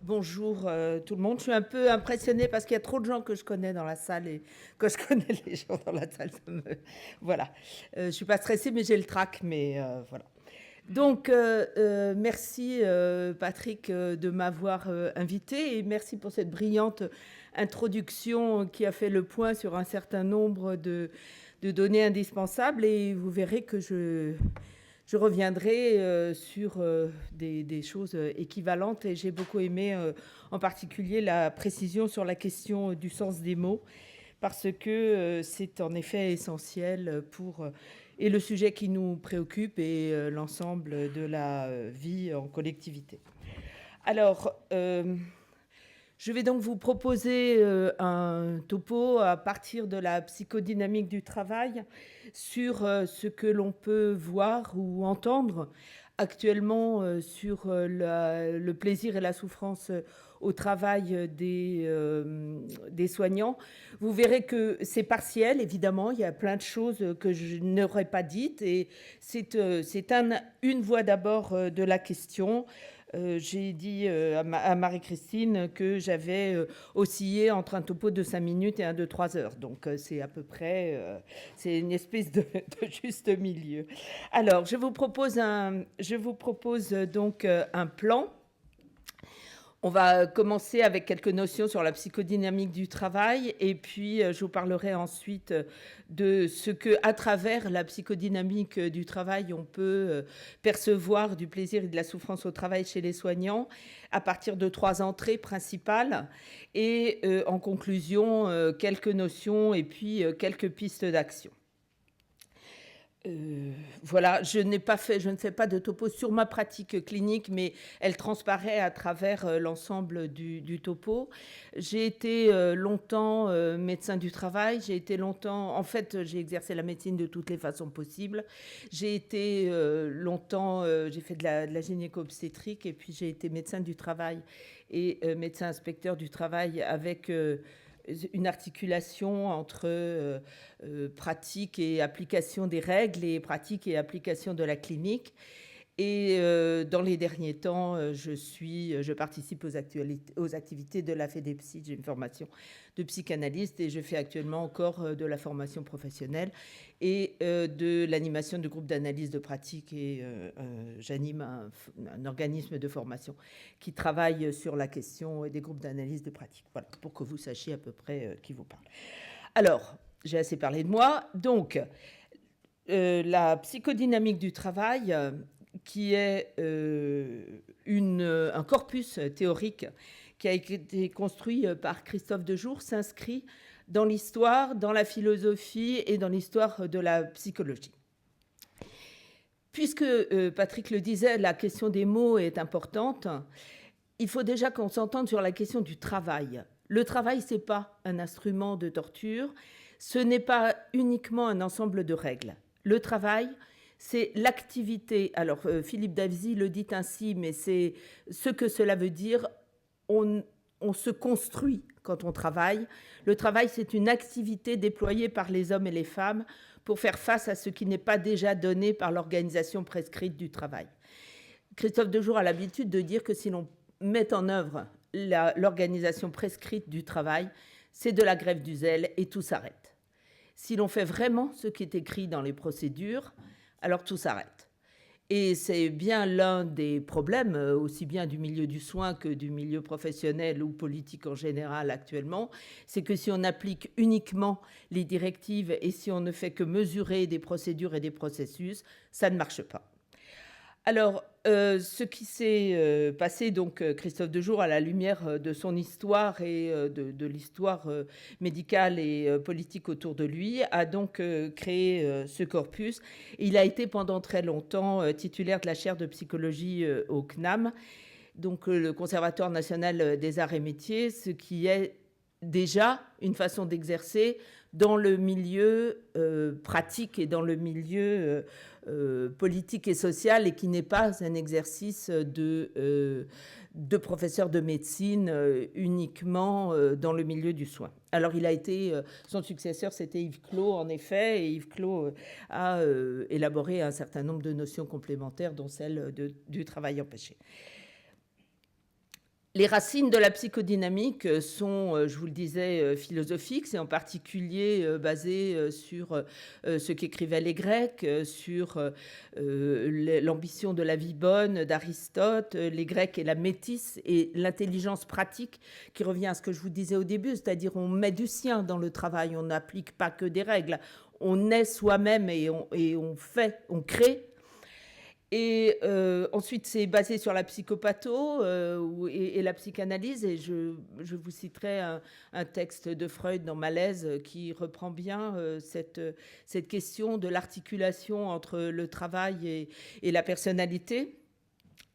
Bonjour tout le monde. Je suis un peu impressionnée parce qu'il y a trop de gens que je connais dans la salle et quand je connais les gens dans la salle, voilà. Je suis pas stressée, mais j'ai le trac, mais voilà. Donc, merci Patrick de m'avoir invité et merci pour cette brillante introduction qui a fait le point sur un certain nombre de données indispensables et vous verrez que je reviendrai sur des choses équivalentes et j'ai beaucoup aimé en particulier la précision sur la question du sens des mots parce que c'est en effet essentiel pour et le sujet qui nous préoccupe et l'ensemble de la vie en collectivité. Alors, je vais donc vous proposer un topo à partir de la psychodynamique du travail sur ce que l'on peut voir ou entendre actuellement sur le plaisir et la souffrance au travail des soignants. Vous verrez que c'est partiel, évidemment, il y a plein de choses que je n'aurais pas dites et c'est une voie d'abord de la question. J'ai dit à Marie-Christine que j'avais oscillé entre un topo de 5 minutes et un de 3 heures. Donc, c'est à peu près, c'est une espèce de juste milieu. Alors, je vous propose donc un plan. On va commencer avec quelques notions sur la psychodynamique du travail et puis je vous parlerai ensuite de ce que, à travers la psychodynamique du travail, on peut percevoir du plaisir et de la souffrance au travail chez les soignants à partir de 3 entrées principales et en conclusion quelques notions et puis quelques pistes d'action. Voilà, je ne fais pas de topo sur ma pratique clinique, mais elle transparaît à travers l'ensemble du topo. J'ai été longtemps médecin du travail, j'ai j'ai exercé la médecine de toutes les façons possibles. J'ai été j'ai fait de la gynéco-obstétrique et puis j'ai été médecin du travail et médecin inspecteur du travail avec une articulation entre pratique et application des règles et pratique et application de la clinique. Et dans les derniers temps, je participe aux activités de la FEDEPSY. J'ai une formation de psychanalyste et je fais actuellement encore de la formation professionnelle et de l'animation de groupes d'analyse de pratique. Et j'anime un organisme de formation qui travaille sur la question des groupes d'analyse de pratique. Voilà, pour que vous sachiez à peu près qui vous parle. Alors, j'ai assez parlé de moi. Donc, la psychodynamique du travail, qui est un corpus théorique qui a été construit par Christophe Dejour, s'inscrit dans l'histoire, dans la philosophie et dans l'histoire de la psychologie. Puisque Patrick le disait, la question des mots est importante, il faut déjà qu'on s'entende sur la question du travail. Le travail, ce n'est pas un instrument de torture, ce n'est pas uniquement un ensemble de règles. Le travail, c'est l'activité. Alors, Philippe Davzy le dit ainsi, mais c'est ce que cela veut dire. On se construit quand on travaille. Le travail, c'est une activité déployée par les hommes et les femmes pour faire face à ce qui n'est pas déjà donné par l'organisation prescrite du travail. Christophe Dejour a l'habitude de dire que si l'on met en œuvre l'organisation prescrite du travail, c'est de la grève du zèle et tout s'arrête. Si l'on fait vraiment ce qui est écrit dans les procédures, alors tout s'arrête. Et c'est bien l'un des problèmes, aussi bien du milieu du soin que du milieu professionnel ou politique en général actuellement, c'est que si on applique uniquement les directives et si on ne fait que mesurer des procédures et des processus, ça ne marche pas. Alors, ce qui s'est passé, donc Christophe Dejour, à la lumière de son histoire et de l'histoire médicale et politique autour de lui, a donc créé ce corpus. Il a été pendant très longtemps titulaire de la chaire de psychologie au CNAM, donc le Conservatoire national des arts et métiers, ce qui est déjà une façon d'exercer dans le milieu pratique et dans le milieu politique et social et qui n'est pas un exercice de professeur de médecine uniquement dans le milieu du soin. Alors il a été, son successeur c'était Yves Clos en effet, et Yves Clos a élaboré un certain nombre de notions complémentaires dont celle du travail empêché. Les racines de la psychodynamique sont, je vous le disais, philosophiques, c'est en particulier basé sur ce qu'écrivaient les Grecs, sur l'ambition de la vie bonne d'Aristote, les Grecs et la métisse et l'intelligence pratique qui revient à ce que je vous disais au début, c'est-à-dire on met du sien dans le travail, on n'applique pas que des règles, on est soi-même et on fait, on crée. Et ensuite, c'est basé sur la psychopatho et la psychanalyse. Et je vous citerai un texte de Freud dans Malaise qui reprend bien cette question de l'articulation entre le travail et la personnalité.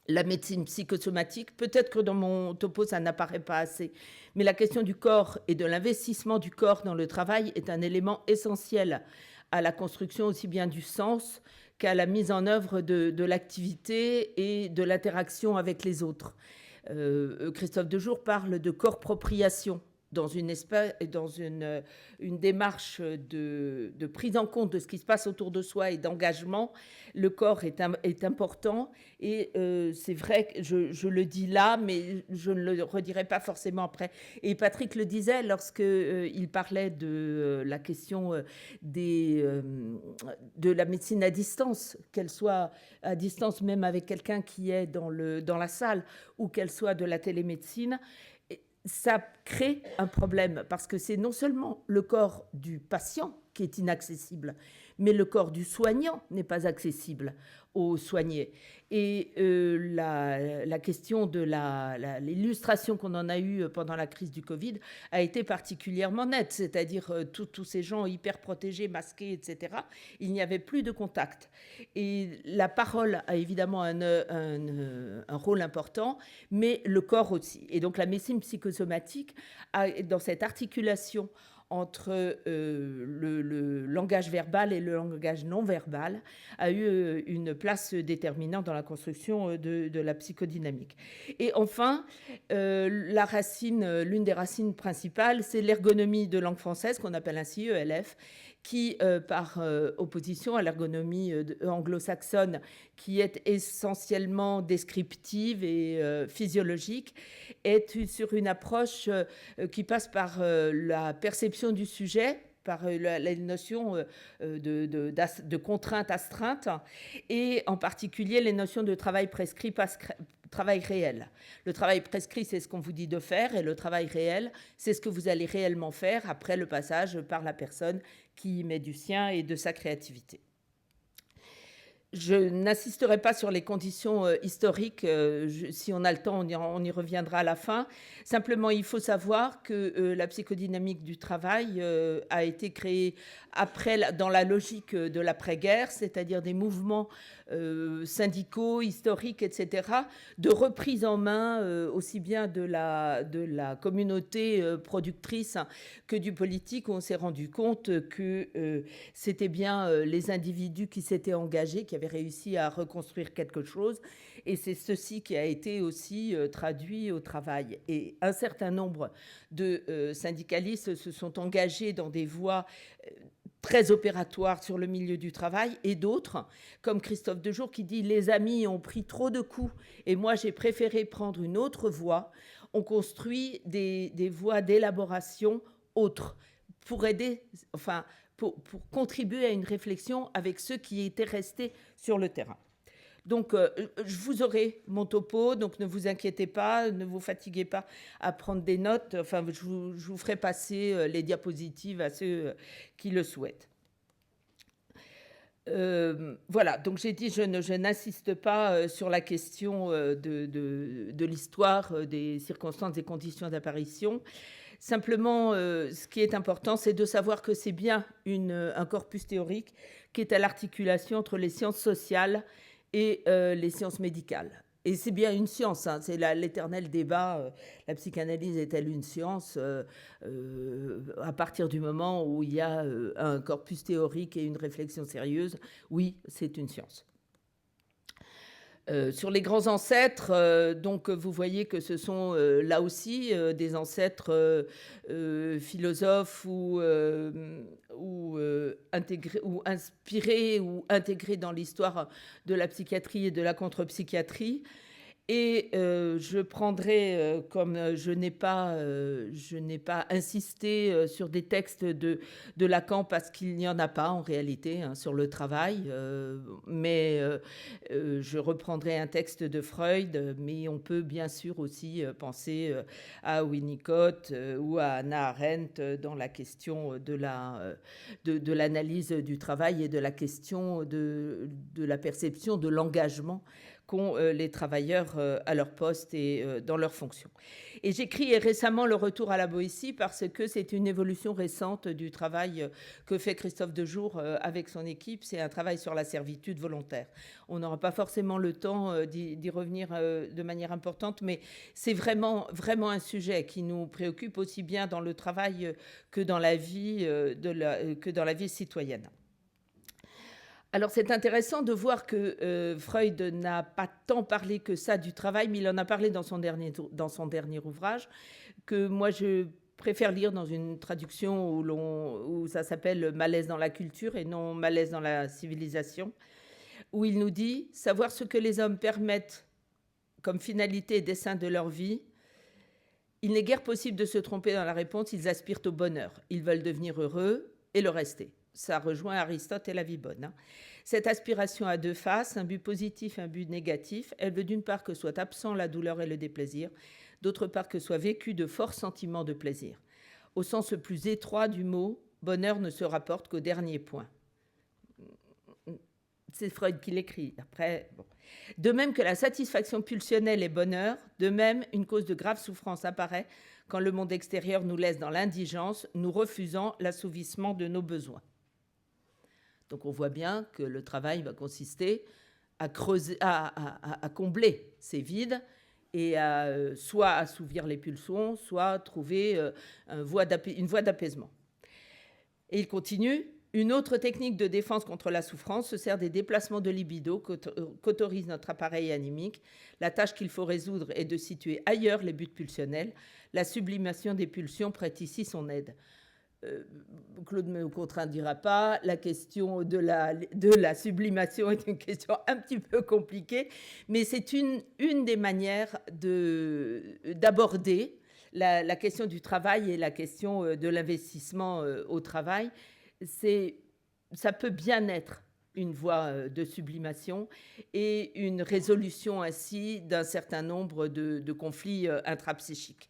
La médecine psychosomatique, peut-être que dans mon topo, ça n'apparaît pas assez, mais la question du corps et de l'investissement du corps dans le travail est un élément essentiel à la construction aussi bien du sens qu'à la mise en œuvre de l'activité et de l'interaction avec les autres. Christophe Dejour parle de corpropriation dans une démarche de prise en compte de ce qui se passe autour de soi et d'engagement. Le corps est important et c'est vrai que je le dis là, mais je ne le redirai pas forcément après. Et Patrick le disait lorsqu'il parlait de la question de la médecine à distance, qu'elle soit à distance même avec quelqu'un qui est dans la salle ou qu'elle soit de la télémédecine. Ça crée un problème parce que c'est non seulement le corps du patient qui est inaccessible, mais le corps du soignant n'est pas accessible aux soignés. Et la question de l'illustration qu'on en a eue pendant la crise du Covid a été particulièrement nette, c'est-à-dire tous ces gens hyper protégés, masqués, etc. Il n'y avait plus de contact. Et la parole a évidemment un rôle important, mais le corps aussi. Et donc la médecine psychosomatique, dans cette articulation entre le langage verbal et le langage non verbal, a eu une place déterminante dans la construction de la psychodynamique. Et enfin, l'une des racines principales, c'est l'ergonomie de langue française, qu'on appelle ainsi ELF, qui, par opposition à l'ergonomie anglo-saxonne, qui est essentiellement descriptive et physiologique, est sur une approche qui passe par la perception du sujet, par la notion de contrainte astreinte, et en particulier les notions de travail prescrit, travail réel. Le travail prescrit, c'est ce qu'on vous dit de faire, et le travail réel, c'est ce que vous allez réellement faire après le passage par la personne qui y met du sien et de sa créativité. Je n'insisterai pas sur les conditions historiques. Si on a le temps, on y reviendra à la fin. Simplement, il faut savoir que la psychodynamique du travail a été créée dans la logique de l'après-guerre, c'est-à-dire des mouvements syndicaux, historiques, etc., de reprise en main aussi bien de la communauté productrice que du politique, où on s'est rendu compte que c'était bien les individus qui s'étaient engagés, qui avaient réussi à reconstruire quelque chose, et c'est ceci qui a été aussi traduit au travail. Et un certain nombre de syndicalistes se sont engagés dans des voies très opératoires sur le milieu du travail, et d'autres, comme Christophe Dejour, qui dit « les amis ont pris trop de coups et moi j'ai préféré prendre une autre voie », ont construit des voies d'élaboration autres pour aider, enfin, pour contribuer à une réflexion avec ceux qui étaient restés sur le terrain. Donc, je vous aurai mon topo, donc ne vous inquiétez pas, ne vous fatiguez pas à prendre des notes. Enfin, je vous ferai passer les diapositives à ceux qui le souhaitent. Voilà, donc j'ai dit, je n'insiste pas sur la question de l'histoire, des circonstances et conditions d'apparition. Simplement, ce qui est important, c'est de savoir que c'est bien un corpus théorique qui est à l'articulation entre les sciences sociales et les sciences médicales. Et c'est bien une science, hein, c'est l'éternel débat. La psychanalyse est-elle une science à partir du moment où il y a un corpus théorique et une réflexion sérieuse? Oui, c'est une science. Sur les grands ancêtres, donc vous voyez que ce sont là aussi des ancêtres philosophes ou inspirés ou intégrés dans l'histoire de la psychiatrie et de la contre-psychiatrie. Et je prendrai, comme je n'ai pas insisté sur des textes de Lacan, parce qu'il n'y en a pas en réalité hein, sur le travail, mais je reprendrai un texte de Freud, mais on peut bien sûr aussi penser à Winnicott ou à Hannah Arendt dans la question de l'analyse du travail et de la question de la perception de l'engagement qu'ont les travailleurs à leur poste et dans leurs fonctions. Et j'écris récemment Le retour à la Boétie parce que c'est une évolution récente du travail que fait Christophe Dejour avec son équipe. C'est un travail sur la servitude volontaire. On n'aura pas forcément le temps d'y revenir de manière importante, mais c'est vraiment, vraiment un sujet qui nous préoccupe aussi bien dans le travail que dans la vie, que dans la vie citoyenne. Alors c'est intéressant de voir que Freud n'a pas tant parlé que ça du travail, mais il en a parlé dans son dernier ouvrage, que moi je préfère lire dans une traduction où ça s'appelle « Malaise dans la culture » et non « Malaise dans la civilisation », où il nous dit « Savoir ce que les hommes permettent comme finalité et dessein de leur vie, il n'est guère possible de se tromper dans la réponse, ils aspirent au bonheur, ils veulent devenir heureux et le rester. » Ça rejoint Aristote et la vie bonne. Hein. Cette aspiration a deux faces, un but positif et un but négatif. Elle veut d'une part que soit absent la douleur et le déplaisir, d'autre part que soit vécu de forts sentiments de plaisir. Au sens le plus étroit du mot, bonheur ne se rapporte qu'au dernier point. C'est Freud qui l'écrit. Après, bon. De même que la satisfaction pulsionnelle est bonheur, de même une cause de grave souffrance apparaît quand le monde extérieur nous laisse dans l'indigence, nous refusant l'assouvissement de nos besoins. Donc on voit bien que le travail va consister à creuser, à combler ces vides et à soit assouvir les pulsions, soit trouver une voie d'apaisement. Et il continue. Une autre technique de défense contre la souffrance se sert des déplacements de libido qu'autorise notre appareil animique. La tâche qu'il faut résoudre est de situer ailleurs les buts pulsionnels. La sublimation des pulsions prête ici son aide. Claude ne me contraindira pas, la question de la sublimation est une question un petit peu compliquée, mais c'est une des manières d'aborder la question du travail et la question de l'investissement au travail. Ça peut bien être une voie de sublimation et une résolution ainsi d'un certain nombre de conflits intrapsychiques.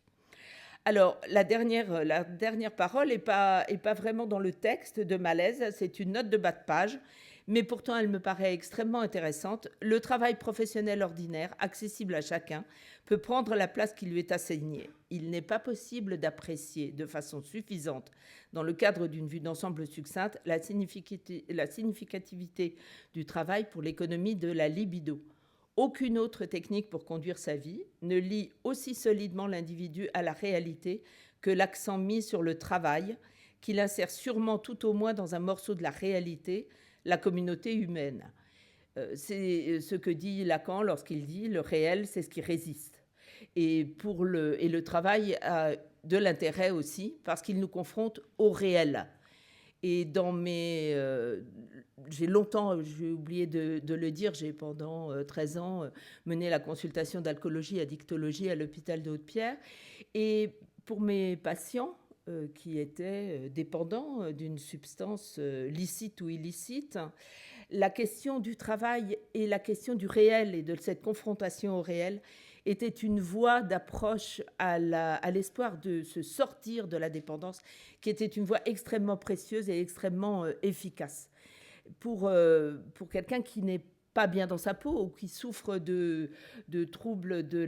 Alors, la dernière parole n'est pas vraiment dans le texte de Malaise, c'est une note de bas de page, mais pourtant elle me paraît extrêmement intéressante. Le travail professionnel ordinaire, accessible à chacun, peut prendre la place qui lui est assignée. Il n'est pas possible d'apprécier de façon suffisante, dans le cadre d'une vue d'ensemble succincte, la significativité du travail pour l'économie de la libido. Aucune autre technique pour conduire sa vie ne lie aussi solidement l'individu à la réalité que l'accent mis sur le travail, qui l'insère sûrement tout au moins dans un morceau de la réalité, la communauté humaine. C'est ce que dit Lacan lorsqu'il dit « le réel, c'est ce qui résiste ». Et le travail a de l'intérêt aussi parce qu'il nous confronte au réel. Et j'ai oublié de le dire, j'ai pendant 13 ans mené la consultation d'alcoolologie et addictologie à l'hôpital de Haute-Pierre. Et pour mes patients qui étaient dépendants d'une substance licite ou illicite, la question du travail et la question du réel et de cette confrontation au réel était une voie d'approche à l'espoir de se sortir de la dépendance, qui était une voie extrêmement précieuse et extrêmement efficace. Pour quelqu'un qui n'est pas bien dans sa peau ou qui souffre de troubles ou de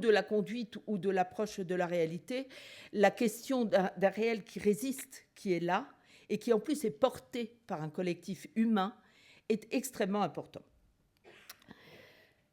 la conduite ou de l'approche de la réalité, la question d'un réel qui résiste, qui est là, et qui en plus est porté par un collectif humain, est extrêmement important.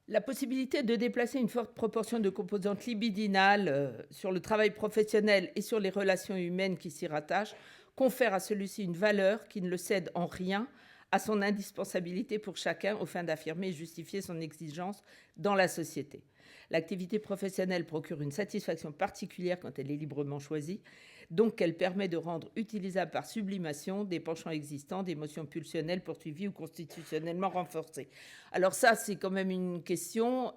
La possibilité de déplacer une forte proportion de composantes libidinales sur le travail professionnel et sur les relations humaines qui s'y rattachent confère à celui-ci une valeur qui ne le cède en rien à son indispensabilité pour chacun aux fins d'affirmer et justifier son exigence dans la société. L'activité professionnelle procure une satisfaction particulière quand elle est librement choisie. donc qu'elle permet de rendre utilisables par sublimation des penchants existants, des motions pulsionnelles poursuivies ou constitutionnellement renforcées. Alors ça, c'est quand même une question.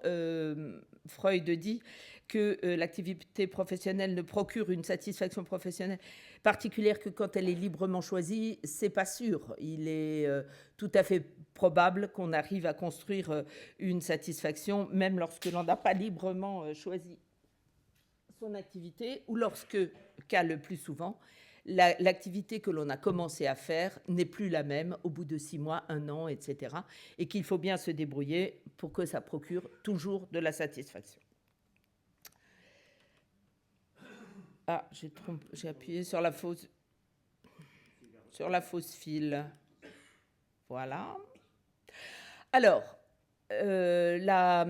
Freud dit que l'activité professionnelle ne procure une satisfaction professionnelle particulière que quand elle est librement choisie. C'est pas sûr. Il est tout à fait probable qu'on arrive à construire une satisfaction, même lorsque l'on n'a pas librement choisi son activité, ou lorsque, cas le plus souvent, l'activité que l'on a commencé à faire n'est plus la même au bout de 6 mois, 1 an, etc. Et qu'il faut bien se débrouiller pour que ça procure toujours de la satisfaction. Ah, j'ai appuyé sur la fausse file. Voilà. Alors, la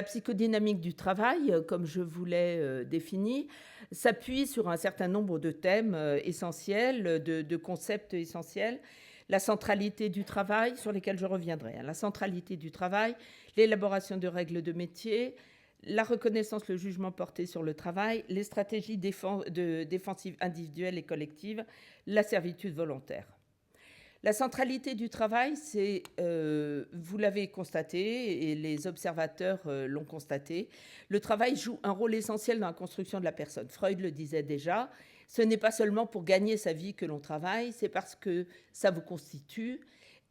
psychodynamique du travail, comme je vous l'ai définie, s'appuie sur un certain nombre de thèmes essentiels, de concepts essentiels. La centralité du travail, sur lesquels je reviendrai. La centralité du travail, l'élaboration de règles de métier, la reconnaissance, le jugement porté sur le travail, les stratégies défensives individuelles et collectives, la servitude volontaire. La centralité du travail, c'est, vous l'avez constaté et les observateurs l'ont constaté, le travail joue un rôle essentiel dans la construction de la personne. Freud le disait déjà, ce n'est pas seulement pour gagner sa vie que l'on travaille, c'est parce que ça vous constitue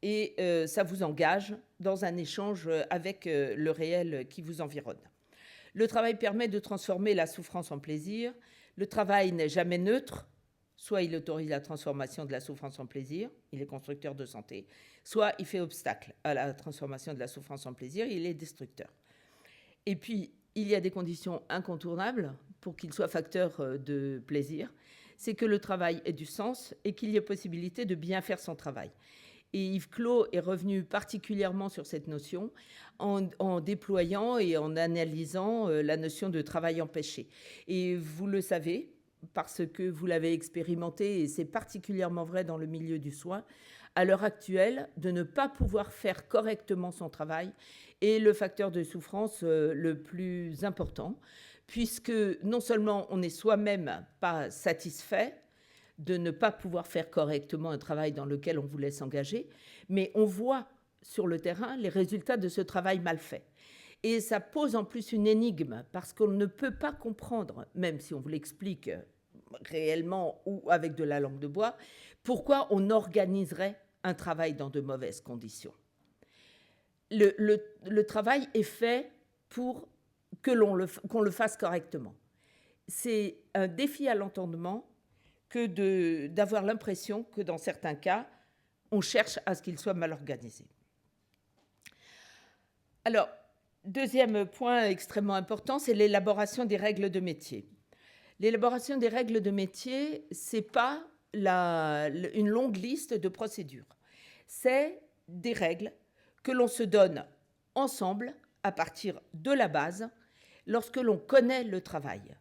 et ça vous engage dans un échange avec le réel qui vous environne. Le travail permet de transformer la souffrance en plaisir. Le travail n'est jamais neutre. Soit il autorise la transformation de la souffrance en plaisir, il est constructeur de santé, soit il fait obstacle à la transformation de la souffrance en plaisir, il est destructeur. Et puis, il y a des conditions incontournables pour qu'il soit facteur de plaisir, c'est que le travail ait du sens et qu'il y ait possibilité de bien faire son travail. Et Yves Clos est revenu particulièrement sur cette notion en déployant et en analysant la notion de travail empêché. Et vous le savez, parce que vous l'avez expérimenté, et c'est particulièrement vrai dans le milieu du soin, à l'heure actuelle, de ne pas pouvoir faire correctement son travail est le facteur de souffrance le plus important, puisque non seulement on n'est soi-même pas satisfait de ne pas pouvoir faire correctement un travail dans lequel on voulait s'engager, mais on voit sur le terrain les résultats de ce travail mal fait. Et ça pose en plus une énigme, parce qu'on ne peut pas comprendre, même si on vous l'explique réellement ou avec de la langue de bois, pourquoi on organiserait un travail dans de mauvaises conditions. Le travail est fait pour qu'on le fasse correctement. C'est un défi à l'entendement que d'avoir l'impression que dans certains cas, on cherche à ce qu'il soit mal organisé. Alors, deuxième point extrêmement important, c'est l'élaboration des règles de métier. L'élaboration des règles de métier, ce n'est pas une longue liste de procédures. C'est des règles que l'on se donne ensemble à partir de la base lorsque l'on connaît le travail.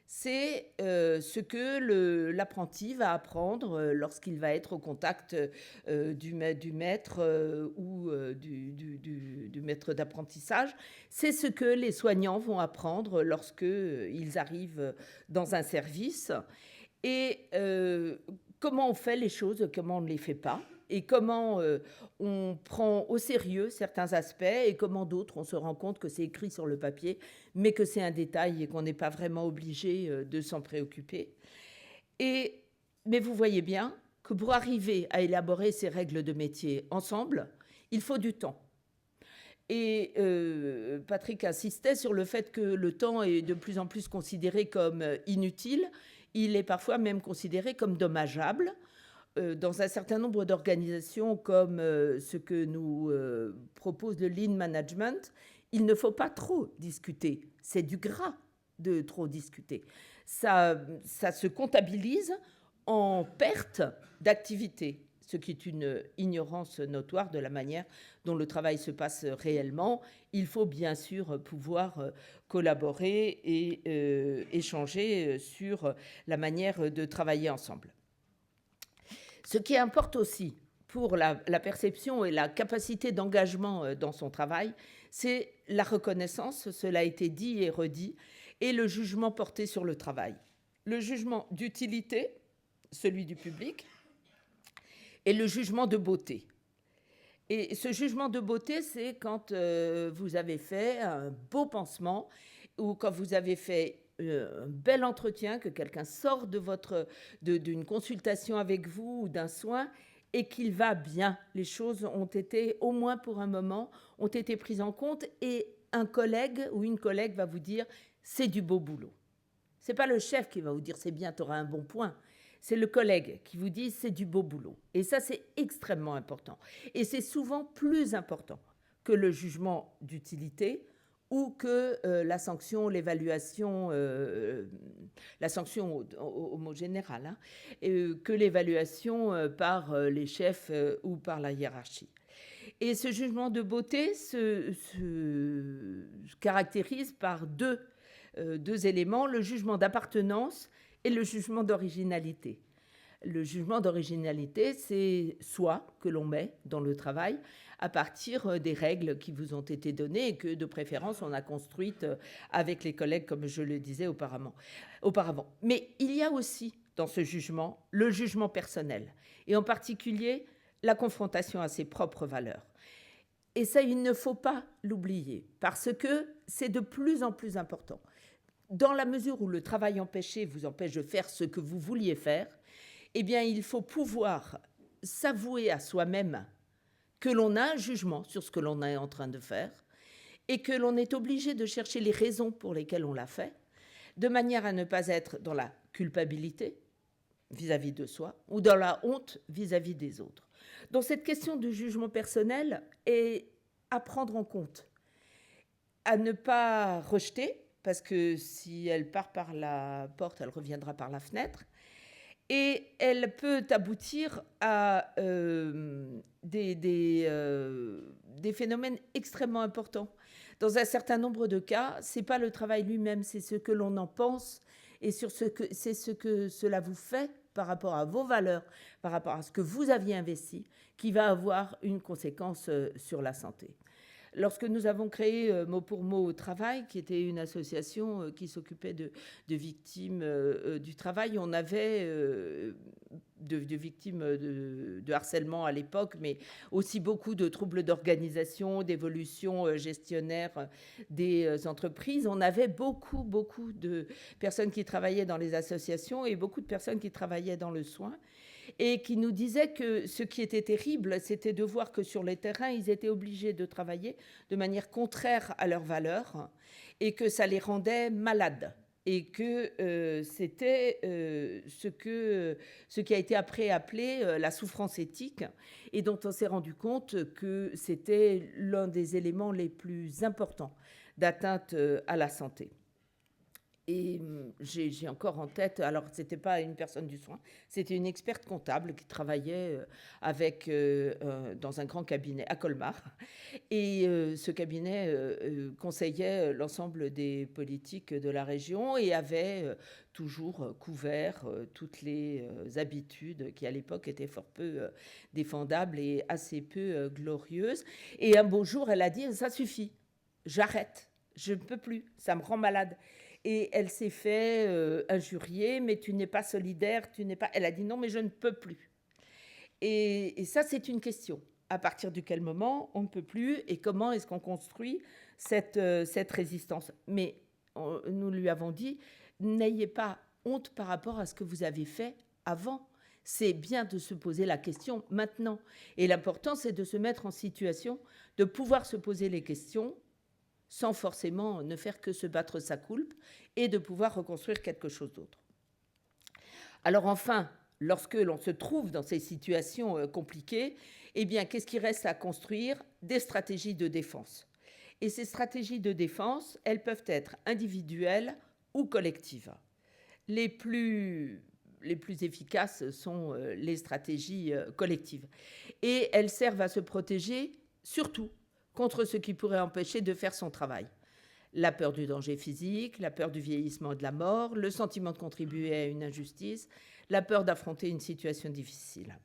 C'est ce que l'apprenti va apprendre lorsqu'il va être au contact du maître ou du maître d'apprentissage. C'est ce que les soignants vont apprendre lorsqu'ils arrivent dans un service. Et comment on fait les choses, comment on ne les fait pas, et comment on prend au sérieux certains aspects, et comment d'autres, on se rend compte que c'est écrit sur le papier, mais que c'est un détail et qu'on n'est pas vraiment obligé de s'en préoccuper. Mais vous voyez bien que pour arriver à élaborer ces règles de métier ensemble, il faut du temps. Et Patrick insistait sur le fait que le temps est de plus en plus considéré comme inutile. Il est parfois même considéré comme dommageable. Dans un certain nombre d'organisations comme ce que nous propose le Lean Management, il ne faut pas trop discuter. C'est du gras de trop discuter. Ça se comptabilise en perte d'activité, ce qui est une ignorance notoire de la manière dont le travail se passe réellement. Il faut bien sûr pouvoir collaborer et échanger sur la manière de travailler ensemble. Ce qui importe aussi pour la perception et la capacité d'engagement dans son travail, c'est la reconnaissance, cela a été dit et redit, et le jugement porté sur le travail. le jugement d'utilité, celui du public, et le jugement de beauté. Et ce jugement de beauté, c'est quand vous avez fait un beau pansement ou quand vous avez fait un bel entretien, que quelqu'un sort d'une consultation avec vous ou d'un soin et qu'il va bien. Les choses ont été, au moins pour un moment, ont été prises en compte et un collègue ou une collègue va vous dire « c'est du beau boulot ». Ce n'est pas le chef qui va vous dire « c'est bien, tu auras un bon point ». C'est le collègue qui vous dit c'est du beau boulot. Et ça, c'est extrêmement important. Et c'est souvent plus important que le jugement d'utilité ou que la sanction, l'évaluation, la sanction au mot général, hein, que l'évaluation par les chefs ou par la hiérarchie. Et ce jugement de beauté se caractérise par deux éléments, le jugement d'appartenance et le jugement d'originalité. Le jugement d'originalité, c'est soi que l'on met dans le travail à partir des règles qui vous ont été données et que, de préférence, on a construites avec les collègues, comme je le disais auparavant. Mais il y a aussi, dans ce jugement, le jugement personnel, et en particulier la confrontation à ses propres valeurs. Et ça, il ne faut pas l'oublier, parce que c'est de plus en plus important. Dans la mesure où le travail empêché vous empêche de faire ce que vous vouliez faire, eh bien, il faut pouvoir s'avouer à soi-même que l'on a un jugement sur ce que l'on est en train de faire et que l'on est obligé de chercher les raisons pour lesquelles on l'a fait, de manière à ne pas être dans la culpabilité vis-à-vis de soi ou dans la honte vis-à-vis des autres. Donc, cette question du jugement personnel est à prendre en compte, à ne pas rejeter, parce que si elle part par la porte, elle reviendra par la fenêtre. Et elle peut aboutir à des phénomènes extrêmement importants. Dans un certain nombre de cas, ce n'est pas le travail lui-même, c'est ce que l'on en pense et c'est ce que cela vous fait par rapport à vos valeurs, par rapport à ce que vous aviez investi, qui va avoir une conséquence sur la santé. Lorsque nous avons créé Mot pour Mot au Travail, qui était une association qui s'occupait de victimes du travail, on avait de victimes de harcèlement à l'époque, mais aussi beaucoup de troubles d'organisation, d'évolution gestionnaire des entreprises. On avait beaucoup de personnes qui travaillaient dans les associations et beaucoup de personnes qui travaillaient dans le soin, et qui nous disaient que ce qui était terrible, c'était de voir que sur les terrains, ils étaient obligés de travailler de manière contraire à leurs valeurs et que ça les rendait malades. Et que c'était ce qui a été après appelé la souffrance éthique, et dont on s'est rendu compte que c'était l'un des éléments les plus importants d'atteinte à la santé. Et j'ai encore en tête, alors ce n'était pas une personne du soin, c'était une experte comptable qui travaillait dans un grand cabinet à Colmar. Et ce cabinet conseillait l'ensemble des politiques de la région et avait toujours couvert toutes les habitudes qui à l'époque étaient fort peu défendables et assez peu glorieuses. Et un beau jour, elle a dit « ça suffit, j'arrête, je ne peux plus, ça me rend malade ». Et elle s'est fait injurier, mais tu n'es pas solidaire, tu n'es pas... Elle a dit non, mais je ne peux plus. Et ça, c'est une question. À partir de quel moment on ne peut plus et comment est-ce qu'on construit cette résistance? Mais nous lui avons dit, n'ayez pas honte par rapport à ce que vous avez fait avant. C'est bien de se poser la question maintenant. Et l'important, c'est de se mettre en situation de pouvoir se poser les questions sans forcément ne faire que se battre sa coulpe, et de pouvoir reconstruire quelque chose d'autre. Alors enfin, lorsque l'on se trouve dans ces situations compliquées, eh bien, qu'est-ce qui reste à construire? Des stratégies de défense. Et ces stratégies de défense, elles peuvent être individuelles ou collectives. Les plus efficaces sont les stratégies collectives. Et elles servent à se protéger surtout contre ce qui pourrait empêcher de faire son travail. La peur du danger physique, la peur du vieillissement et de la mort, le sentiment de contribuer à une injustice, la peur d'affronter une situation difficile.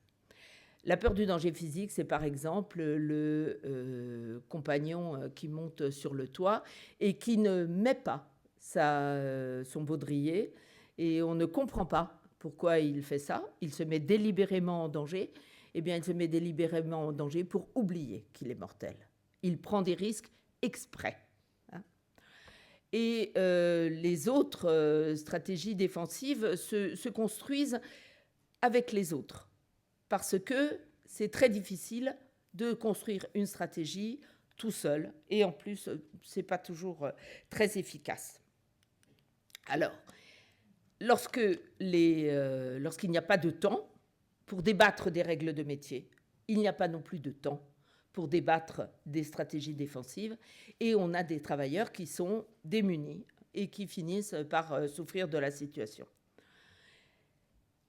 La peur du danger physique, c'est par exemple le compagnon qui monte sur le toit et qui ne met pas son baudrier et on ne comprend pas pourquoi il fait ça. Il se met délibérément en danger. Eh bien, il se met délibérément en danger pour oublier qu'il est mortel. Il prend des risques exprès. Et les autres stratégies défensives se construisent avec les autres, parce que c'est très difficile de construire une stratégie tout seul, et en plus, c'est pas toujours très efficace. Alors, lorsqu'il n'y a pas de temps pour débattre des règles de métier, il n'y a pas non plus de temps pour débattre des stratégies défensives, et on a des travailleurs qui sont démunis et qui finissent par souffrir de la situation.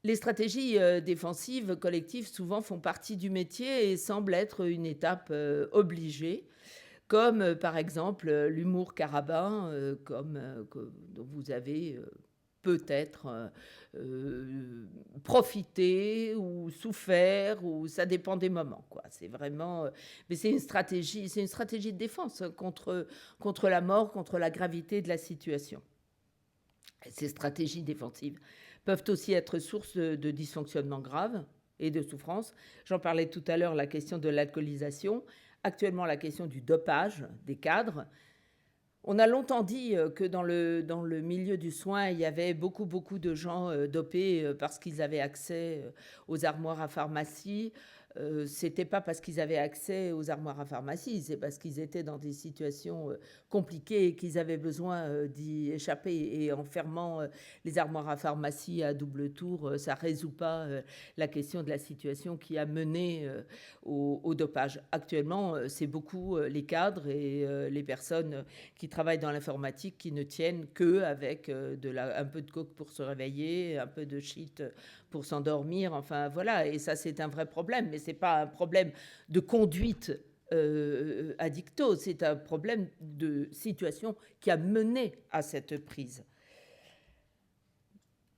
Les stratégies défensives collectives souvent font partie du métier et semblent être une étape obligée, comme par exemple l'humour carabin, dont vous avez peut-être profité ou souffert, ou ça dépend des moments, quoi. C'est vraiment, mais c'est une stratégie de défense contre la mort, contre la gravité de la situation. Et ces stratégies défensives peuvent aussi être source de dysfonctionnements graves et de souffrance. J'en parlais tout à l'heure, la question de l'alcoolisation, actuellement la question du dopage des cadres. On a longtemps dit que dans le milieu du soin, il y avait beaucoup de gens dopés parce qu'ils avaient accès aux armoires à pharmacie. C'était pas parce qu'ils avaient accès aux armoires à pharmacie, c'est parce qu'ils étaient dans des situations compliquées et qu'ils avaient besoin d'y échapper. Et en fermant les armoires à pharmacie à double tour, ça résout pas la question de la situation qui a mené au dopage. Actuellement, c'est beaucoup les cadres et les personnes qui travaillent dans l'informatique qui ne tiennent qu'avec un peu de coke pour se réveiller, un peu de shit pour s'endormir, enfin voilà, et ça c'est un vrai problème, mais c'est pas un problème de conduite addicto, c'est un problème de situation qui a mené à cette prise.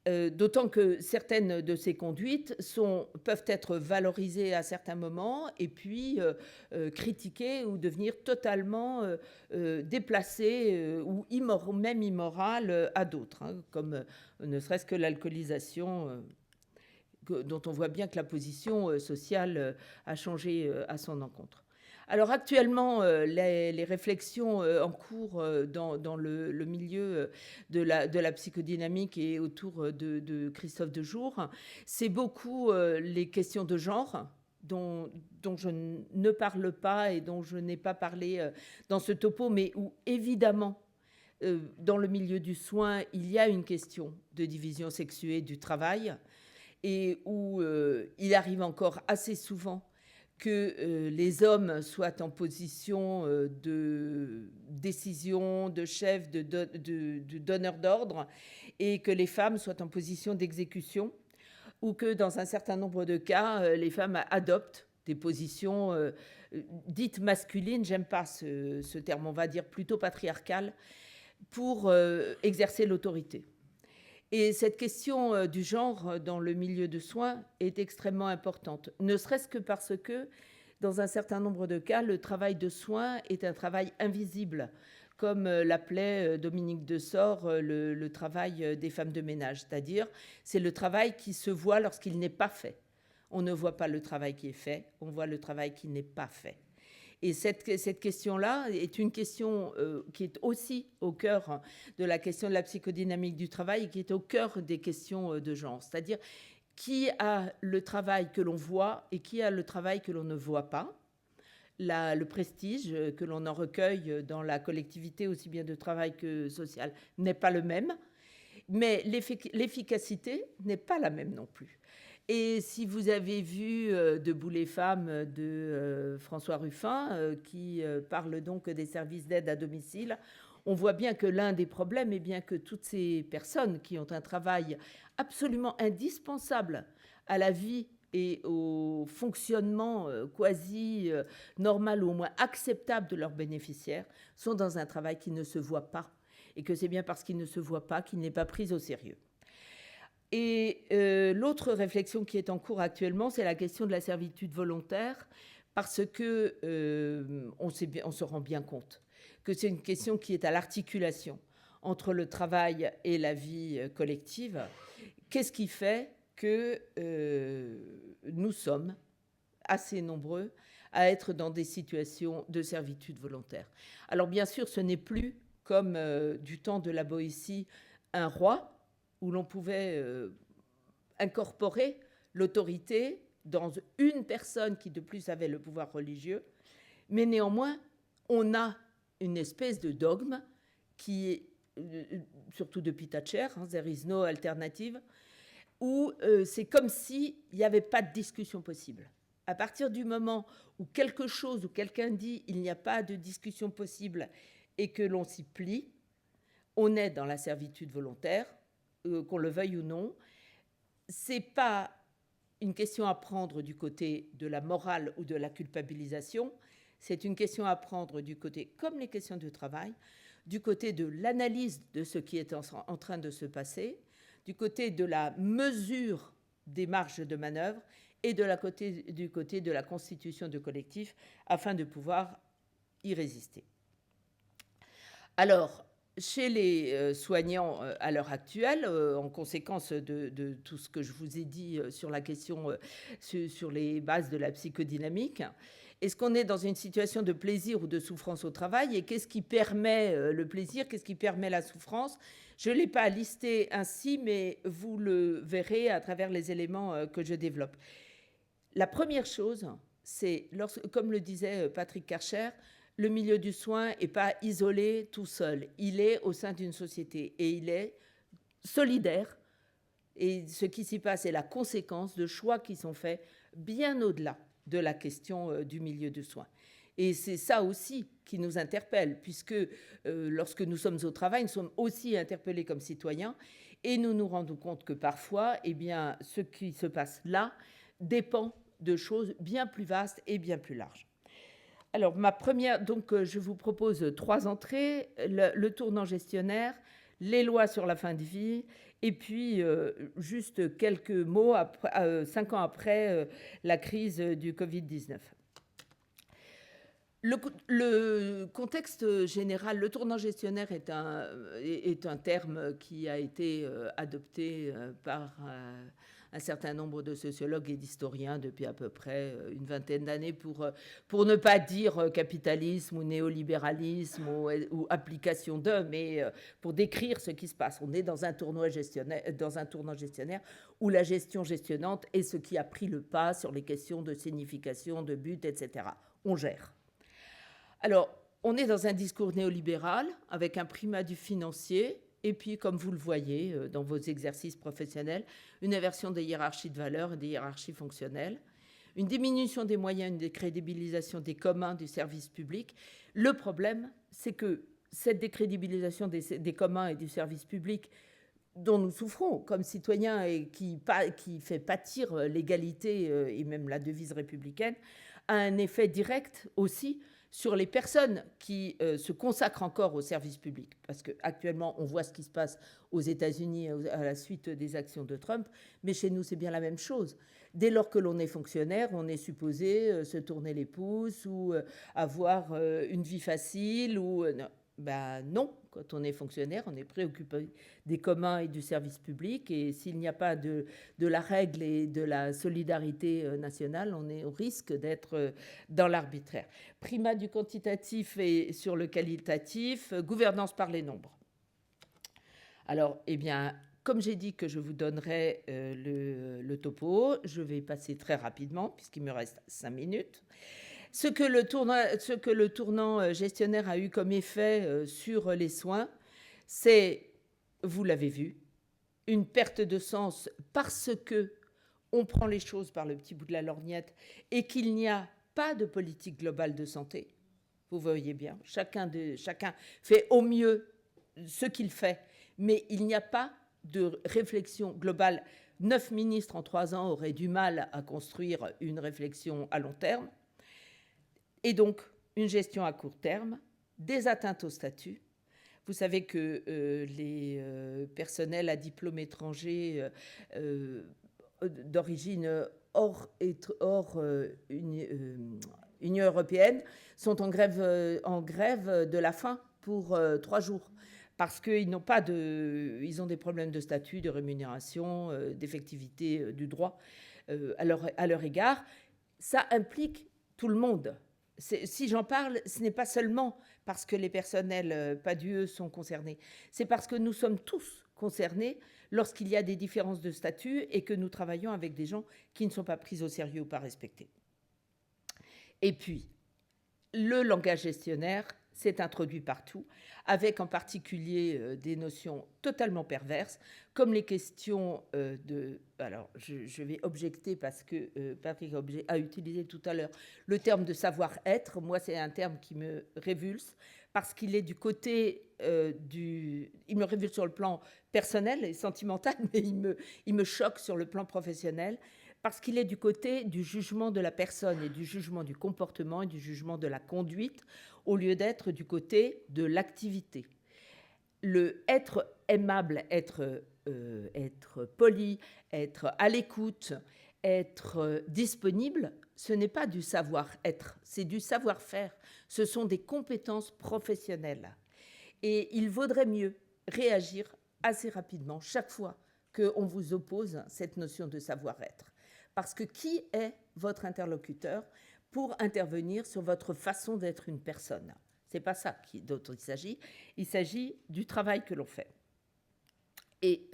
D'autant que certaines de ces conduites peuvent être valorisées à certains moments et puis critiquées ou devenir totalement déplacées ou même immorales à d'autres, hein, comme ne serait-ce que l'alcoolisation, dont on voit bien que la position sociale a changé à son encontre. Alors actuellement, les réflexions en cours dans le milieu de la psychodynamique et autour de Christophe Dejour, c'est beaucoup les questions de genre dont je ne parle pas et dont je n'ai pas parlé dans ce topo, mais où évidemment, dans le milieu du soin, il y a une question de division sexuée du travail, et où il arrive encore assez souvent que les hommes soient en position de décision, de chef, de donneur d'ordre, et que les femmes soient en position d'exécution, ou que dans un certain nombre de cas, les femmes adoptent des positions dites masculines, j'aime pas ce terme, on va dire plutôt patriarcales, pour exercer l'autorité. Et cette question du genre dans le milieu de soins est extrêmement importante, ne serait-ce que parce que, dans un certain nombre de cas, le travail de soins est un travail invisible, comme l'appelait Dominique Dessort le travail des femmes de ménage, c'est-à-dire c'est le travail qui se voit lorsqu'il n'est pas fait. On ne voit pas le travail qui est fait, on voit le travail qui n'est pas fait. Et cette question-là est une question qui est aussi au cœur de la question de la psychodynamique du travail et qui est au cœur des questions de genre. C'est-à-dire qui a le travail que l'on voit et qui a le travail que l'on ne voit pas. Le prestige que l'on en recueille dans la collectivité, aussi bien de travail que social, n'est pas le même. Mais l'efficacité n'est pas la même non plus. Et si vous avez vu Debout les femmes de François Ruffin, qui parle donc des services d'aide à domicile, on voit bien que l'un des problèmes est bien que toutes ces personnes qui ont un travail absolument indispensable à la vie et au fonctionnement quasi normal ou au moins acceptable de leurs bénéficiaires sont dans un travail qui ne se voit pas. Et que c'est bien parce qu'il ne se voit pas qu'il n'est pas pris au sérieux. Et l'autre réflexion qui est en cours actuellement, c'est la question de la servitude volontaire, parce que on se rend bien compte que c'est une question qui est à l'articulation entre le travail et la vie collective. Qu'est-ce qui fait que nous sommes assez nombreux à être dans des situations de servitude volontaire? Alors bien sûr, ce n'est plus comme du temps de la Boétie, un roi, où l'on pouvait incorporer l'autorité dans une personne qui de plus avait le pouvoir religieux, mais néanmoins, on a une espèce de dogme qui est, surtout depuis Thatcher, there is no alternative, où c'est comme s'il n'y avait pas de discussion possible. À partir du moment où quelque chose, ou quelqu'un dit il n'y a pas de discussion possible et que l'on s'y plie, on est dans la servitude volontaire, qu'on le veuille ou non. C'est pas une question à prendre du côté de la morale ou de la culpabilisation, c'est une question à prendre du côté, comme les questions du travail, du côté de l'analyse de ce qui est en train de se passer, du côté de la mesure des marges de manœuvre et du côté de la constitution de collectifs afin de pouvoir y résister. Alors, chez les soignants à l'heure actuelle, en conséquence de tout ce que je vous ai dit sur la question, sur les bases de la psychodynamique, est-ce qu'on est dans une situation de plaisir ou de souffrance au travail? Et qu'est-ce qui permet le plaisir? Qu'est-ce qui permet la souffrance? Je ne l'ai pas listé ainsi, mais vous le verrez à travers les éléments que je développe. La première chose, c'est, comme le disait Patrick Karcher, le milieu du soin n'est pas isolé tout seul. Il est au sein d'une société et il est solidaire. Et ce qui s'y passe est la conséquence de choix qui sont faits bien au-delà de la question du milieu de soins. Et c'est ça aussi qui nous interpelle, puisque lorsque nous sommes au travail, nous sommes aussi interpellés comme citoyens et nous nous rendons compte que parfois, eh bien, ce qui se passe là dépend de choses bien plus vastes et bien plus larges. Alors, ma première, donc, je vous propose 3 entrées, le tournant gestionnaire, les lois sur la fin de vie, et puis juste quelques mots 5 ans après la crise du Covid-19. Le contexte général, le tournant gestionnaire est un terme qui a été adopté par un certain nombre de sociologues et d'historiens depuis à peu près une vingtaine d'années pour ne pas dire capitalisme ou néolibéralisme ou application de, mais pour décrire ce qui se passe. On est dans un tournant gestionnaire où la gestion gestionnante est ce qui a pris le pas sur les questions de signification, de but, etc. On gère. Alors, on est dans un discours néolibéral avec un primat du financier et puis, comme vous le voyez dans vos exercices professionnels, une inversion des hiérarchies de valeurs et des hiérarchies fonctionnelles, une diminution des moyens, une décrédibilisation des communs du service public. Le problème, c'est que cette décrédibilisation des communs et du service public dont nous souffrons comme citoyens et qui fait pâtir l'égalité et même la devise républicaine, a un effet direct aussi sur les personnes qui se consacrent encore au service public. Parce qu'actuellement, on voit ce qui se passe aux États-Unis à la suite des actions de Trump, mais chez nous, c'est bien la même chose. Dès lors que l'on est fonctionnaire, on est supposé se tourner les pouces ou avoir une vie facile ou... non, quand on est fonctionnaire, on est préoccupé des communs et du service public. Et s'il n'y a pas de la règle et de la solidarité nationale, on est au risque d'être dans l'arbitraire. Primat du quantitatif et sur le qualitatif, gouvernance par les nombres. Alors, eh bien, comme j'ai dit que je vous donnerai le topo, je vais passer très rapidement, puisqu'il me reste 5 minutes. Ce que le tournant gestionnaire a eu comme effet sur les soins, c'est, vous l'avez vu, une perte de sens parce que on prend les choses par le petit bout de la lorgnette et qu'il n'y a pas de politique globale de santé. Vous voyez bien, chacun fait au mieux ce qu'il fait, mais il n'y a pas de réflexion globale. 9 ministres en 3 ans auraient du mal à construire une réflexion à long terme. Et donc, une gestion à court terme, des atteintes au statut. Vous savez que les personnels à diplôme étranger d'origine hors Union européenne sont en grève de la faim pour 3 jours. parce qu'ils ils ont des problèmes de statut, de rémunération, d'effectivité du droit à leur égard. Ça implique tout le monde. Si j'en parle, ce n'est pas seulement parce que les personnels PADUE sont concernés, c'est parce que nous sommes tous concernés lorsqu'il y a des différences de statut et que nous travaillons avec des gens qui ne sont pas pris au sérieux ou pas respectés. Et puis, le langage gestionnaire s'est introduit partout, avec en particulier des notions totalement perverses, comme les questions de... Alors, je vais objecter parce que Patrick a utilisé tout à l'heure le terme de savoir-être. Moi, c'est un terme qui me révulse, parce qu'il est du côté il me révulse sur le plan personnel et sentimental, mais il me choque sur le plan professionnel, parce qu'il est du côté du jugement de la personne et du jugement du comportement et du jugement de la conduite, au lieu d'être du côté de l'activité. Le être aimable, être poli, être à l'écoute, être disponible, ce n'est pas du savoir-être, c'est du savoir-faire. Ce sont des compétences professionnelles. Et il vaudrait mieux réagir assez rapidement chaque fois qu'on vous oppose cette notion de savoir-être. Parce que qui est votre interlocuteur pour intervenir sur votre façon d'être une personne? Ce n'est pas ça dont il s'agit. Il s'agit du travail que l'on fait. Et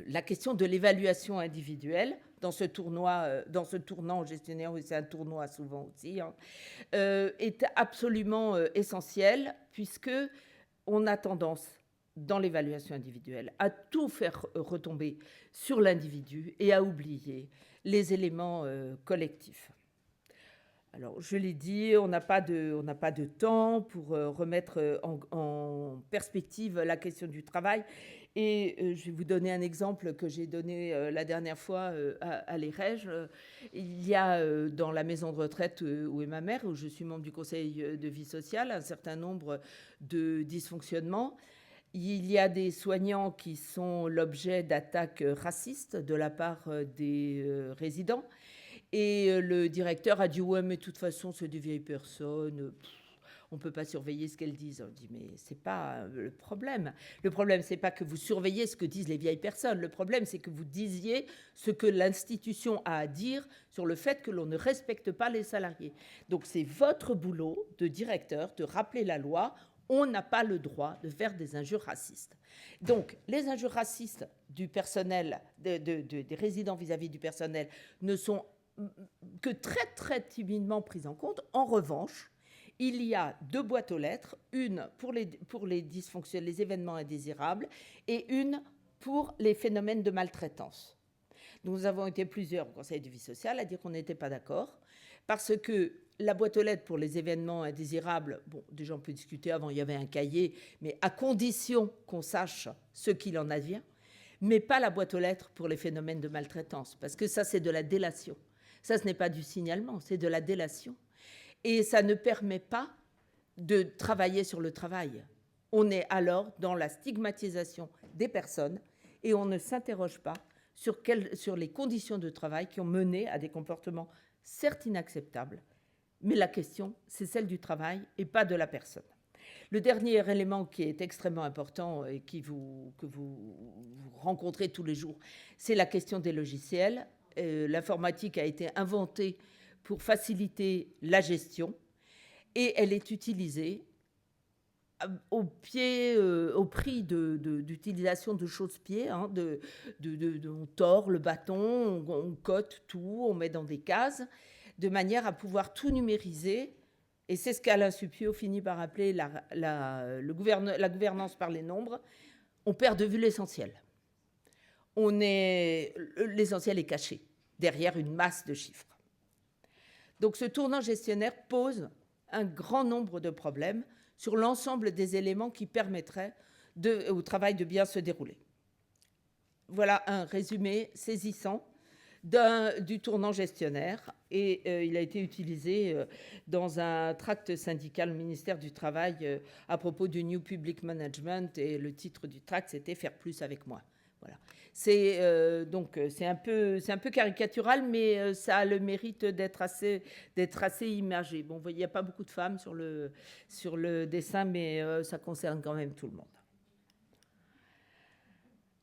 la question de l'évaluation individuelle dans ce tournant gestionnaire, oui, c'est un tournoi souvent aussi, est absolument essentielle, puisque on a tendance, dans l'évaluation individuelle, à tout faire retomber sur l'individu et à oublier les éléments collectifs. Alors, je l'ai dit, on n'a pas de temps pour remettre en perspective la question du travail. Et je vais vous donner un exemple que j'ai donné la dernière fois à l'EREJ. Il y a dans la maison de retraite où est ma mère, où je suis membre du conseil de vie sociale, un certain nombre de dysfonctionnements. Il y a des soignants qui sont l'objet d'attaques racistes de la part des résidents. Et le directeur a dit « Ouais, mais de toute façon, c'est des vieilles personnes, on ne peut pas surveiller ce qu'elles disent. » On dit « Mais ce n'est pas le problème. Le problème, ce n'est pas que vous surveillez ce que disent les vieilles personnes. Le problème, c'est que vous disiez ce que l'institution a à dire sur le fait que l'on ne respecte pas les salariés. Donc, c'est votre boulot de directeur de rappeler la loi. On n'a pas le droit de faire des injures racistes. » Donc, les injures racistes du personnel, des résidents vis-à-vis du personnel, ne sont que très, très timidement prises en compte. En revanche, il y a 2 boîtes aux lettres, une pour les dysfonctions, les événements indésirables, et une pour les phénomènes de maltraitance. Nous avons été plusieurs au Conseil de vie sociale à dire qu'on n'était pas d'accord, parce que la boîte aux lettres pour les événements indésirables, bon, déjà on peut discuter, avant il y avait un cahier, mais à condition qu'on sache ce qu'il en advient, mais pas la boîte aux lettres pour les phénomènes de maltraitance, parce que ça c'est de la délation. Ça, ce n'est pas du signalement, c'est de la délation. Et ça ne permet pas de travailler sur le travail. On est alors dans la stigmatisation des personnes et on ne s'interroge pas sur les conditions de travail qui ont mené à des comportements certes inacceptables, mais la question, c'est celle du travail et pas de la personne. Le dernier élément qui est extrêmement important et que vous rencontrez tous les jours, c'est la question des logiciels. L'informatique a été inventée pour faciliter la gestion et elle est utilisée au prix d'utilisation de chausse-pied. On tord le bâton, on cote tout, on met dans des cases, de manière à pouvoir tout numériser. Et c'est ce qu'Alain Suppiot finit par appeler la gouvernance par les nombres. On perd de vue l'essentiel. L'essentiel est caché derrière une masse de chiffres. Donc ce tournant gestionnaire pose un grand nombre de problèmes sur l'ensemble des éléments qui permettraient au travail de bien se dérouler. Voilà un résumé saisissant du tournant gestionnaire et il a été utilisé dans un tract syndical au ministère du Travail à propos du New Public Management et le titre du tract c'était « Faire plus avec moi ». Voilà. C'est un peu caricatural, mais ça a le mérite d'être assez immergé. Bon, il n'y a pas beaucoup de femmes sur le dessin, mais ça concerne quand même tout le monde.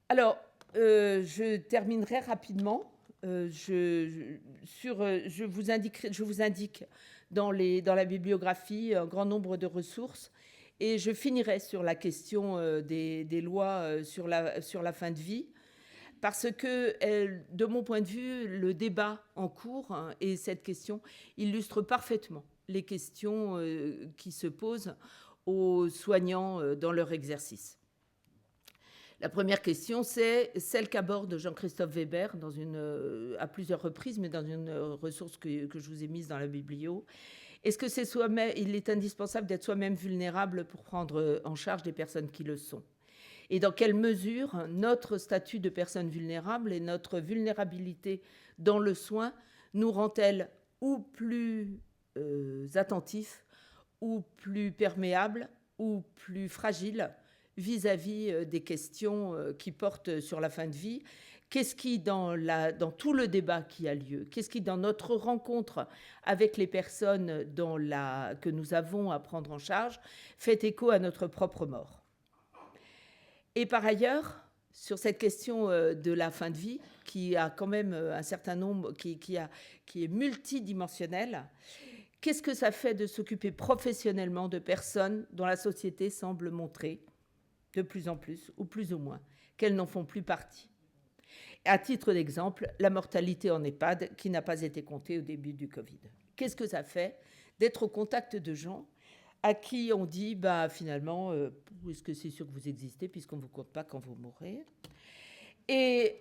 Alors, je terminerai rapidement. Je vous indique dans la bibliographie un grand nombre de ressources, et je finirai sur la question des lois sur la fin de vie, parce que, de mon point de vue, le débat en cours et cette question illustre parfaitement les questions qui se posent aux soignants dans leur exercice. La première question, c'est celle qu'aborde Jean-Christophe Weber à plusieurs reprises, mais dans une ressource que je vous ai mise dans la biblio. Est-ce que il est indispensable d'être soi-même vulnérable pour prendre en charge des personnes qui le sont ? Et dans quelle mesure notre statut de personne vulnérable et notre vulnérabilité dans le soin nous rend-elle ou plus attentifs, ou plus perméables, ou plus fragiles vis-à-vis des questions qui portent sur la fin de vie? Qu'est-ce qui, dans tout le débat qui a lieu, qu'est-ce qui, dans notre rencontre avec les personnes que nous avons à prendre en charge, fait écho à notre propre mort? Et par ailleurs, sur cette question de la fin de vie, qui a quand même un certain nombre, qui est multidimensionnelle, qu'est-ce que ça fait de s'occuper professionnellement de personnes dont la société semble montrer, de plus en plus, ou plus ou moins, qu'elles n'en font plus partie? À titre d'exemple, la mortalité en EHPAD qui n'a pas été comptée au début du Covid. Qu'est-ce que ça fait d'être au contact de gens à qui on dit finalement, est-ce que c'est sûr que vous existez puisqu'on ne vous compte pas quand vous mourrez? Et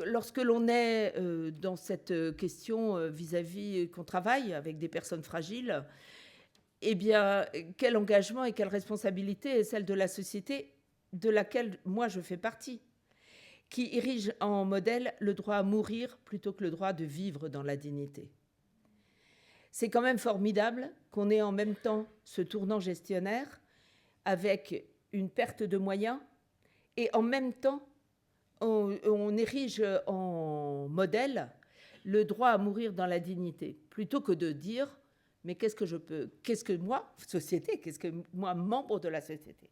lorsque l'on est dans cette question vis-à-vis qu'on travaille avec des personnes fragiles, eh bien, quel engagement et quelle responsabilité est celle de la société de laquelle moi je fais partie, qui érige en modèle le droit à mourir plutôt que le droit de vivre dans la dignité? C'est quand même formidable qu'on ait en même temps ce tournant gestionnaire avec une perte de moyens, et en même temps on érige en modèle le droit à mourir dans la dignité, plutôt que de dire mais qu'est-ce que moi, société, qu'est-ce que moi, membre de la société,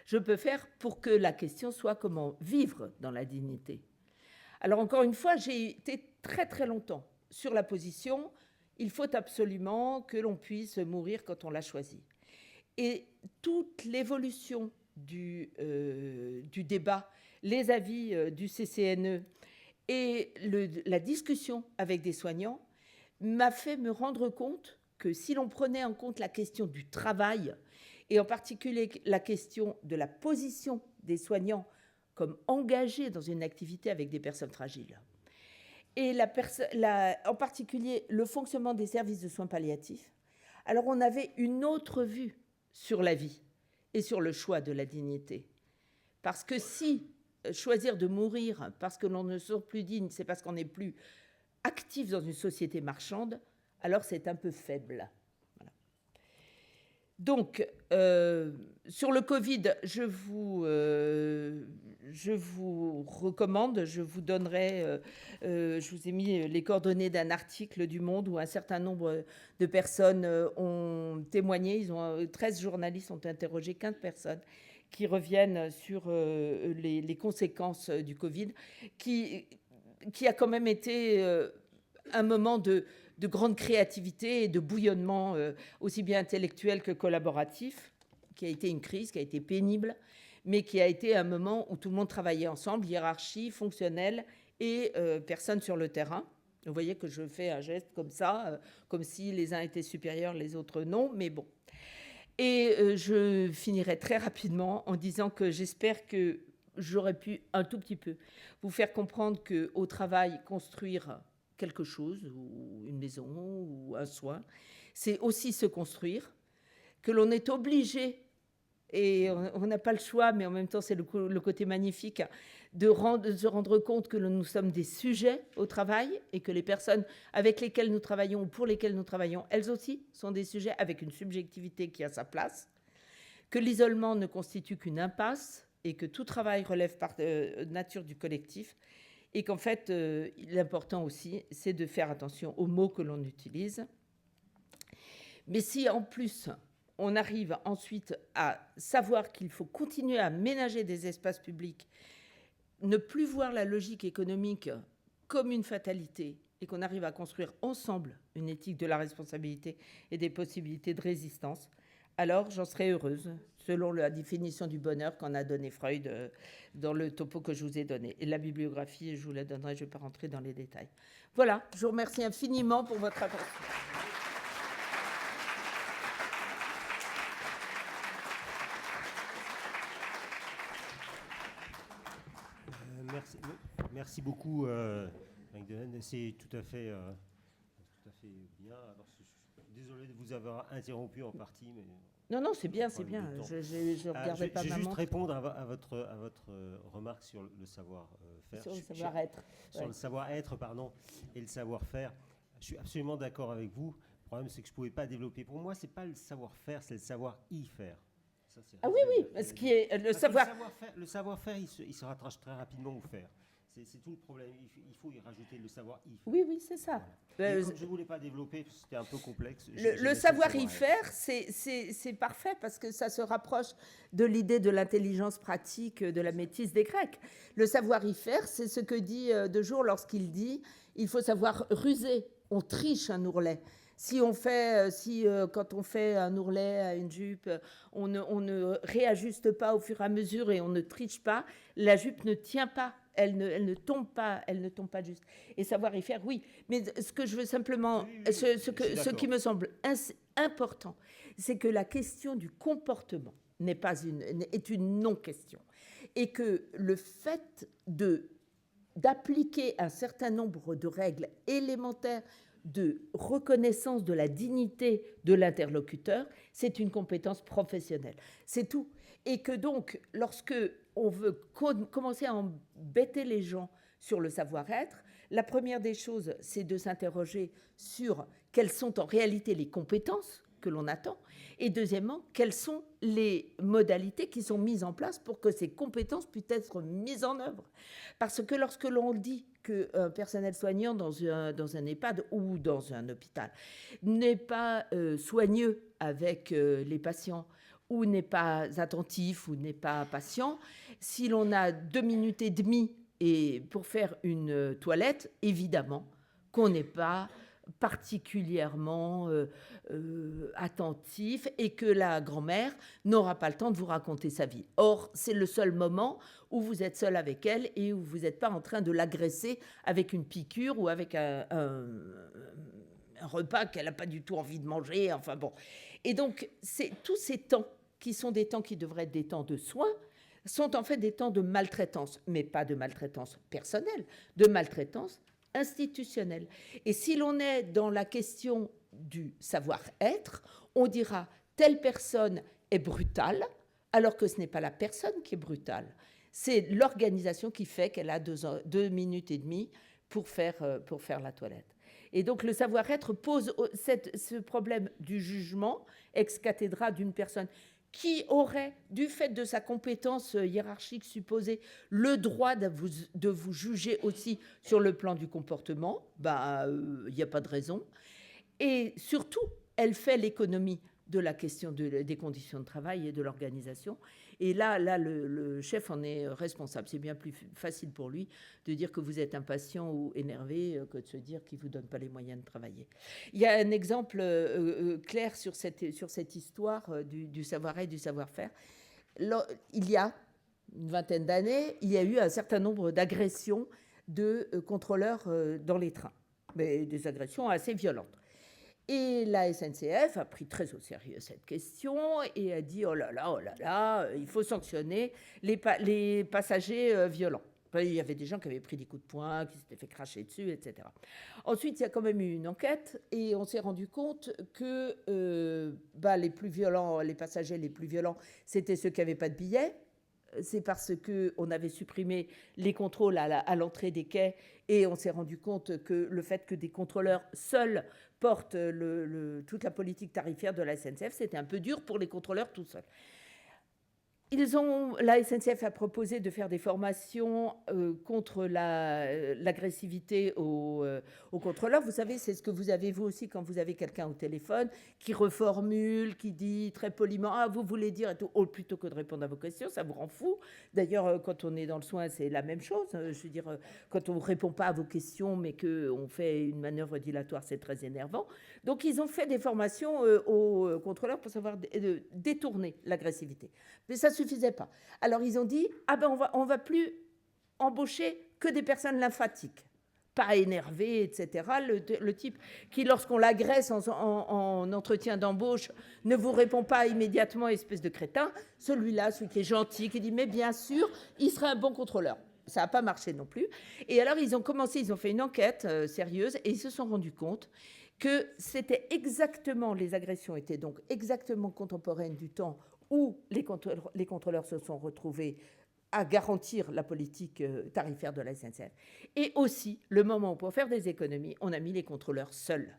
je peux faire pour que la question soit comment vivre dans la dignité. Alors encore une fois, j'ai été très très longtemps sur la position il faut absolument que l'on puisse mourir quand on l'a choisi. Et toute l'évolution du débat, les avis du CCNE et la discussion avec des soignants m'a fait me rendre compte que si l'on prenait en compte la question du travail, et en particulier la question de la position des soignants comme engagés dans une activité avec des personnes fragiles, et en particulier le fonctionnement des services de soins palliatifs, alors on avait une autre vue sur la vie et sur le choix de la dignité. Parce que si choisir de mourir parce que l'on ne se sent plus digne, c'est parce qu'on n'est plus actif dans une société marchande, alors c'est un peu faible. Voilà. Donc, sur le Covid, je vous recommande, je vous donnerai, je vous ai mis les coordonnées d'un article du Monde où un certain nombre de personnes ont témoigné. 13 journalistes ont interrogé 15 personnes qui reviennent sur les conséquences du Covid, qui a quand même été un moment de grande créativité et de bouillonnement aussi bien intellectuel que collaboratif, qui a été une crise, qui a été pénible, mais qui a été un moment où tout le monde travaillait ensemble, hiérarchie, fonctionnelle et personnes sur le terrain. Vous voyez que je fais un geste comme ça, comme si les uns étaient supérieurs, les autres non, mais bon. Et je finirai très rapidement en disant que j'espère que j'aurais pu un tout petit peu vous faire comprendre qu'au travail, construire quelque chose, ou une maison, ou un soin, c'est aussi se construire, que l'on est obligé, et on n'a pas le choix, mais en même temps c'est le côté magnifique, de se rendre compte que nous sommes des sujets au travail, et que les personnes avec lesquelles nous travaillons, ou pour lesquelles nous travaillons, elles aussi sont des sujets avec une subjectivité qui a sa place, que l'isolement ne constitue qu'une impasse, et que tout travail relève par nature du collectif, et qu'en fait, l'important aussi, c'est de faire attention aux mots que l'on utilise. Mais si en plus, on arrive ensuite à savoir qu'il faut continuer à ménager des espaces publics, ne plus voir la logique économique comme une fatalité et qu'on arrive à construire ensemble une éthique de la responsabilité et des possibilités de résistance, alors j'en serais heureuse, selon la définition du bonheur qu'en a donné Freud dans le topo que je vous ai donné. Et la bibliographie, je vous la donnerai, je ne vais pas rentrer dans les détails. Voilà, je vous remercie infiniment pour votre attention. Merci beaucoup, Magdalene. C'est tout à fait bien. Alors, désolé de vous avoir interrompu en partie, mais non, c'est bien, c'est bien. Je regardais pas ma montre. Je vais juste répondre à votre remarque sur le savoir-faire. Sur le savoir-être. Sur le savoir-être, pardon, et le savoir-faire. Je suis absolument d'accord avec vous. Le problème, c'est que je ne pouvais pas développer. Pour moi, ce n'est pas le savoir-faire, c'est le savoir-y faire. Ça, ah oui, ce qui est le savoir. Le savoir-faire, il se rattrache très rapidement au faire. C'est tout le problème. Il faut y rajouter le savoir-y faire. Oui, c'est ça. Voilà. Je ne voulais pas développer, parce que c'était un peu complexe. Le savoir-y faire, c'est parfait, parce que ça se rapproche de l'idée de l'intelligence pratique de la métisse des Grecs. Le savoir-y faire, c'est ce que dit De Jour lorsqu'il dit « il faut savoir ruser, on triche un ourlet ». Quand on fait un ourlet à une jupe, on ne réajuste pas au fur et à mesure et on ne triche pas, la jupe ne tient pas, elle ne tombe pas juste. Et savoir y faire, oui. Mais ce que je veux simplement, ce qui me semble important, c'est que la question du comportement est une non-question. Et que le fait d'appliquer un certain nombre de règles élémentaires de reconnaissance de la dignité de l'interlocuteur, c'est une compétence professionnelle. C'est tout. Et que donc, lorsque on veut commencer à embêter les gens sur le savoir-être, la première des choses, c'est de s'interroger sur quelles sont en réalité les compétences que l'on attend, et deuxièmement, quelles sont les modalités qui sont mises en place pour que ces compétences puissent être mises en œuvre. Parce que lorsque l'on dit qu'un personnel soignant dans un EHPAD ou dans un hôpital n'est pas soigneux avec les patients, ou n'est pas attentif, ou n'est pas patient, si l'on a 2 minutes et demie pour faire une toilette, évidemment qu'on n'est pas particulièrement attentif et que la grand-mère n'aura pas le temps de vous raconter sa vie. Or, c'est le seul moment où vous êtes seul avec elle et où vous n'êtes pas en train de l'agresser avec une piqûre ou avec un repas qu'elle n'a pas du tout envie de manger. Enfin bon. Et donc, tous ces temps qui sont des temps qui devraient être des temps de soins sont en fait des temps de maltraitance, mais pas de maltraitance personnelle, de maltraitance institutionnelle. Et si l'on est dans la question du savoir-être, on dira telle personne est brutale, alors que ce n'est pas la personne qui est brutale. C'est l'organisation qui fait qu'elle a 2 minutes et demie pour faire la toilette. Et donc le savoir-être pose ce problème du jugement ex cathedra d'une personne qui aurait, du fait de sa compétence hiérarchique supposée, le droit de vous juger aussi sur le plan du comportement, il n'y a pas de raison. Et surtout, elle fait l'économie de la question des conditions de travail et de l'organisation. Et là, le chef en est responsable. C'est bien plus facile pour lui de dire que vous êtes impatient ou énervé que de se dire qu'il ne vous donne pas les moyens de travailler. Il y a un exemple clair sur cette histoire du savoir-être, du savoir-faire. Il y a une vingtaine d'années, il y a eu un certain nombre d'agressions de contrôleurs dans les trains, mais des agressions assez violentes. Et la SNCF a pris très au sérieux cette question et a dit « oh là là, il faut sanctionner les passagers violents ». Il y avait des gens qui avaient pris des coups de poing, qui s'étaient fait cracher dessus, etc. Ensuite, il y a quand même eu une enquête et on s'est rendu compte que les plus violents, les passagers les plus violents, c'était ceux qui n'avaient pas de billets. C'est parce qu'on avait supprimé les contrôles à l'entrée des quais et on s'est rendu compte que le fait que des contrôleurs seuls portent toute la politique tarifaire de la SNCF, c'était un peu dur pour les contrôleurs tout seuls. La SNCF a proposé de faire des formations contre l'agressivité aux contrôleurs. Vous savez, c'est ce que vous avez vous aussi quand vous avez quelqu'un au téléphone qui reformule, qui dit très poliment « Ah, vous voulez dire » et tout, plutôt que de répondre à vos questions, ça vous rend fou. D'ailleurs, quand on est dans le soin, c'est la même chose. Je veux dire, quand on ne répond pas à vos questions, mais qu'on fait une manœuvre dilatoire, c'est très énervant. Donc, ils ont fait des formations aux contrôleurs pour savoir détourner l'agressivité. Mais ça ne suffisait pas. Alors, ils ont dit, ah ben, on va plus embaucher que des personnes lymphatiques, pas énervées, etc. Le type qui, lorsqu'on l'agresse en entretien d'embauche, ne vous répond pas immédiatement, espèce de crétin. Celui-là, celui qui est gentil, qui dit, mais bien sûr, il serait un bon contrôleur. Ça n'a pas marché non plus. Et alors, ils ont fait une enquête sérieuse et ils se sont rendus compte que c'était exactement, les agressions étaient donc exactement contemporaines du temps où les contrôleurs se sont retrouvés à garantir la politique tarifaire de la SNCF. Et aussi, le moment où, pour faire des économies, on a mis les contrôleurs seuls.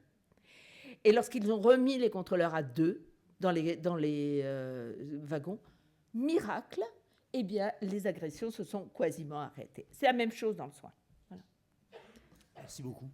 Et lorsqu'ils ont remis les contrôleurs à 2 dans les wagons, miracle, eh bien, les agressions se sont quasiment arrêtées. C'est la même chose dans le soin. Voilà. Merci beaucoup.